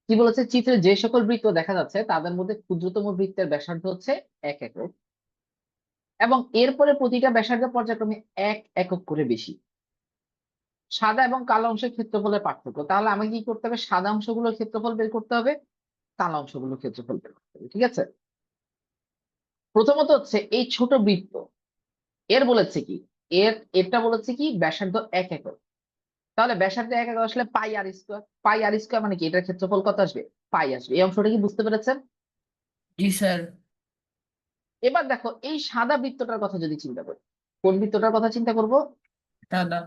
কি বলেছে, চিত্রে যে সকল বৃত্ত দেখা যাচ্ছে তাদের মধ্যে ক্ষুদ্রতম বৃত্তের ব্যাসার্ধ হচ্ছে 1 একক এবং এরপরে প্রতিটা ব্যাসার্ধ পর্যায়ক্রমে 1 একক করে বেশি। সাদা এবং কালো অংশের ক্ষেত্রফলের পার্থক্য, তাহলে আমাকে কি করতে হবে, সাদা অংশগুলোর ক্ষেত্রফল বের করতে হবে, কালো অংশগুলোর ক্ষেত্রফল বের করতে হবে। ঠিক আছে, প্রথমত হচ্ছে এই ছোট বৃত্ত, এর বলেছে কি, এটা বলেছে কি ব্যাসার্ধ 1 একক। তাহলে ব্যাসার্ধ 1 একক আসলে পাই আর স্কোয়ার, পাই আর স্কোয়ার মানে কি, এটার ক্ষেত্রফল কত আসবে, পাই আসবে। এই অংশটা কি বুঝতে পেরেছেন? জি স্যার। এবার দেখো এই সাদা বৃত্তটার কথা যদি চিন্তা করি, কোন বৃত্তটার কথা চিন্তা করব, দাদা।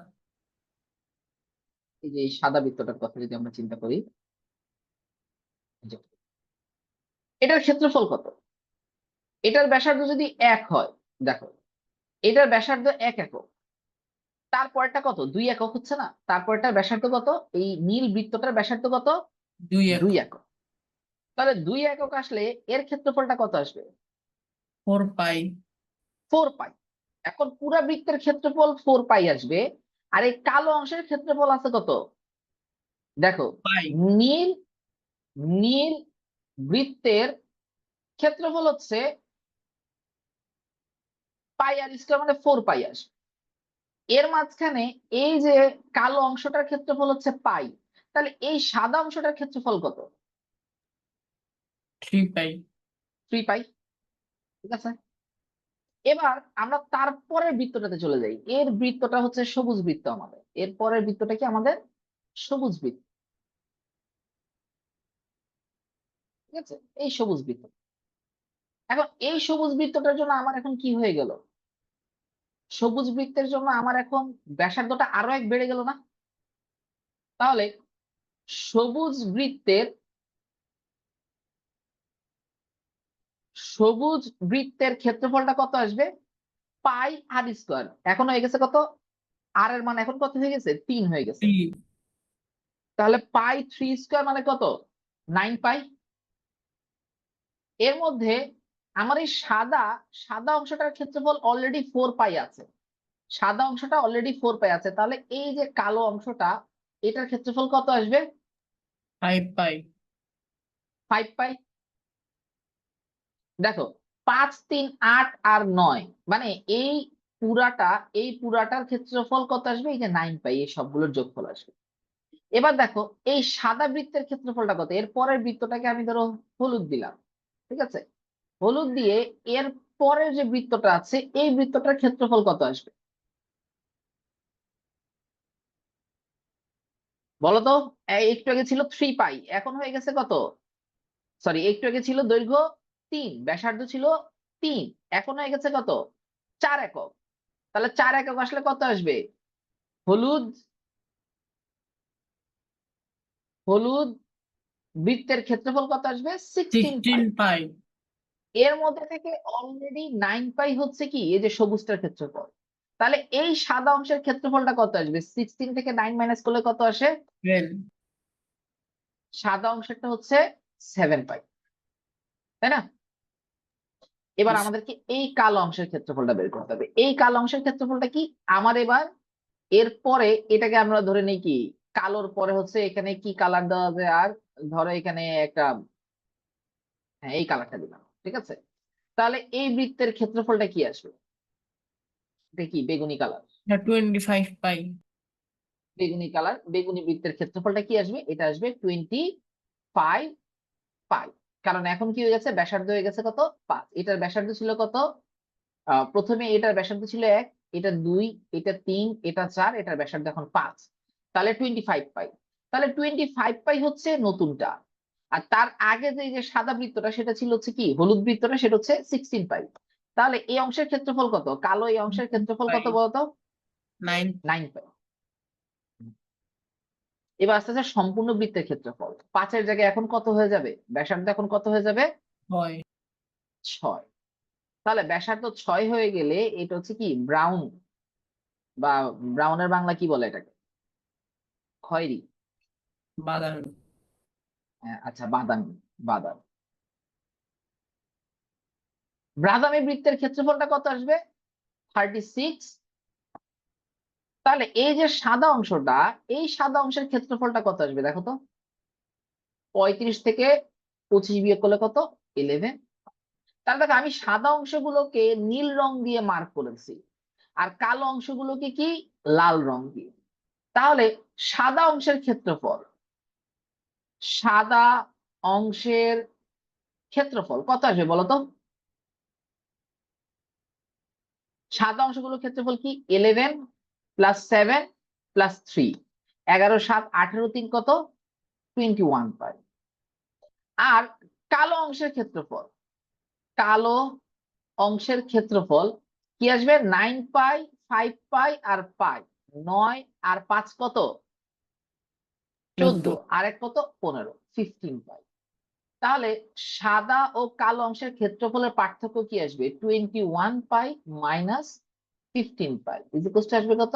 এই যে এই সাদা বৃত্তটার কথা যদি আমরা চিন্তা করি, যে এটার ক্ষেত্রফল কত, এটার ব্যাসার্ধ যদি 1 হয়, দেখো এটার ব্যাসার্ধ 1 একক, তারপরটা কত, 2 একক হচ্ছে না, তারপরটার ব্যাসার্ধ কত, এই নীল বৃত্তটার ব্যাসার্ধ কত, 2 দুই একক। একক তাহলে 2 একক আসলে এর ক্ষেত্রফলটা কত আসবে, 4 পাই। 4 পাই। এখন পুরা বৃত্তের ক্ষেত্রফল 4 পাই আসবে, আর এই কালো অংশের ক্ষেত্রফল আছে কত, দেখো পাই। নীল নীল বৃত্তের ক্ষেত্রফল হচ্ছে পাই আর স্কোয়ার মানে 4 পাই আসবে। এর মাঝখানে এই যে কালো অংশটার ক্ষেত্রফল হচ্ছে পাই, তাহলে এই সাদা অংশটার ক্ষেত্রফল কত, 3 পাই। 3 পাই। ঠিক আছে, এবার আমরা তারপরের বৃত্তটাতে চলে যাই, এর বৃত্তটা হচ্ছে সবুজ বৃত্ত, আমাদের এর পরের বৃত্তটা কি, আমাদের সবুজ বৃত্ত। ঠিক আছে, এই সবুজ বৃত্ত, এখন এই সবুজ বৃত্তটার জন্য আমার এখন কি হয়ে গেল, সবুজ বৃত্তের জন্য আমার এখন ব্যাসার্ধটা আরো 1 বেড়ে গেল না? তাহলে সবুজ বৃত্তের সবুজ বৃত্তের ক্ষেত্রফলটা কত আসবে, পাই আর স্কোয়ার, এখন হয়ে গেছে কত, আর এর মান এখন কত হয়ে গেছে, 3 হয়ে গেছে। 3। তাহলে পাই 3 স্কোয়ার মানে কত, 9 পাই। এর মধ্যে আমার এই সাদা সাদা অংশটার ক্ষেত্রফল অলরেডি 4 পাই আছে, সাদা অংশটা অলরেডি 4 পাই আছে, তাহলে এই যে কালো অংশটা, এটার ক্ষেত্রফল কত আসবে, 5 পাই। 5 পাই। দেখো 5 3 8 আর 9 মানে এই পুরাটা, এই পুরাটার ক্ষেত্রফল কত আসবে, এই যে 9 পাই, এই সবগুলোর যোগফল আসবে। এবার দেখো এই সাদা বৃত্তের ক্ষেত্রফলটা কত, এর পরের বৃত্তটাকে আমি ধরো হলুদ দিলাম। ঠিক আছে, হলুদ দিয়ে এর পরের যে বৃত্তটা আছে, এই বৃত্তটার ক্ষেত্রফল কত আসবে, বলতো? একটু আগে ছিল 3 পাই, এখন হয়ে গেছে কত, সরি একটু আগে ছিল দৈর্ঘ্য 3, ব্যাসার্ধ ছিল 3, এখন হয়ে গেছে কত, 4 একক। তাহলে 4 একক আসলে কত আসবে, হলুদ হলুদ বৃত্তের ক্ষেত্রফল কত আসবে, 16 পাই। 16 পাই। এর মধ্যে থেকে অলরেডি 9 পাই হচ্ছে কি, এই যে সবুজটার ক্ষেত্রফল। তাহলে এই সাদা অংশের ক্ষেত্রফলটা কত আসবে, 16 থেকে 9 মাইনাস করলে কত আসে, 12। সাদা অংশটা হচ্ছে 7 পাই, তাই না? এবার আমাদেরকে এই কালো অংশের ক্ষেত্রফলটা বের করতে হবে। এই কালো অংশের ক্ষেত্রফলটা কি, আমার এবার এর পরে এটাকে আমরা ধরে নিই কি, কালোর পরে হচ্ছে এখানে কি কালার দেওয়া যায়, আর ধরো এখানে একটা, হ্যাঁ এই কালারটা দিলাম। ঠিক আছে, তাহলে এই বৃত্তের ক্ষেত্রফলটা কি আসবে, এটা কি বেগুনি কালার, 25 পাই। বেগুনি কালার, বেগুনি বৃত্তের ক্ষেত্রফলটা কি আসবে, এটা আসবে 25 পাই। কারণ এখন কি হয়ে গেছে, ব্যাসার্ধ হয়ে গেছে কত, 5, এটার ব্যাসার্ধ ছিল কত, প্রথমে এটার ব্যাসার্ধ ছিল 1, এটা 2, এটা 3, এটা 4, এটার ব্যাসার্ধ এখন 5, তাহলে 25 পাই। তাহলে 25 পাই হচ্ছে নতুনটা, আর তার আগে যে সাদা বৃত্তটা সেটা ছিল হচ্ছে কি, হলুদ বৃত্তটা সেটা হচ্ছে 16 পাই। তাহলে এই অংশের ক্ষেত্রফল কত, কালো এই অংশের ক্ষেত্রফল পাই। কত বলতো, 9। 9 পাই। এবার আস্তে আস্তে সম্পূর্ণ বৃত্তের ক্ষেত্রফল 5-এর জায়গায় এখন কত হয়ে যাবে, ব্যাসার্ধ এখন কত হয়ে যাবে, 6। 6। তাহলে ব্যাসার্ধ 6 হয়ে গেলে এটা হচ্ছে কি ব্রাউন, বা ব্রাউনের বাংলা কি বলে এটাকে, খয়েরি, বাদামি। আচ্ছা বাদামি, বাদামি। বাদামি বৃত্তের ক্ষেত্রফলটা কত আসবে, 36। তাহলে এই যে সাদা অংশটা, এই সাদা অংশের ক্ষেত্রফলটা কত আসবে দেখো তো, 35 থেকে 25 বিয়োগ করলে কত? 11। তাহলে দেখো আমি সাদা অংশগুলোকে নীল রং দিয়ে মার্ক করেছি, আর কালো অংশগুলোকে কি লাল রং দিয়ে। তাহলে সাদা অংশের ক্ষেত্রফল, সাদা অংশের ক্ষেত্রফল কত আসবে বলতো? সাদা অংশগুলোর ক্ষেত্রফল কি? 11 প্লাস 7 প্লাস 3, 11 7 18 3 কত? 21 পাই। আর কালো অংশের ক্ষেত্রফল, কালো অংশের ক্ষেত্রফল কি আসবে? 9 পাই, 5 পাই আর পাই, 9 আর 5 কত? 14, 14 আর এক কত? 15, 15 পাই। তাহলে সাদা ও কালো অংশের ক্ষেত্রফলের পার্থক্য কি আসবে? 21 পাই মাইনাস 15 পাই ইকুয়াল টু আসবে কত?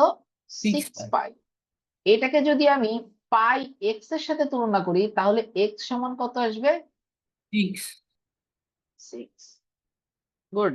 6 6 পাই। এটাকে যদি আমি পাই এক্স এর সাথে তুলনা করি তাহলে এক্স সমান কত আসবে? 6 6। গুড।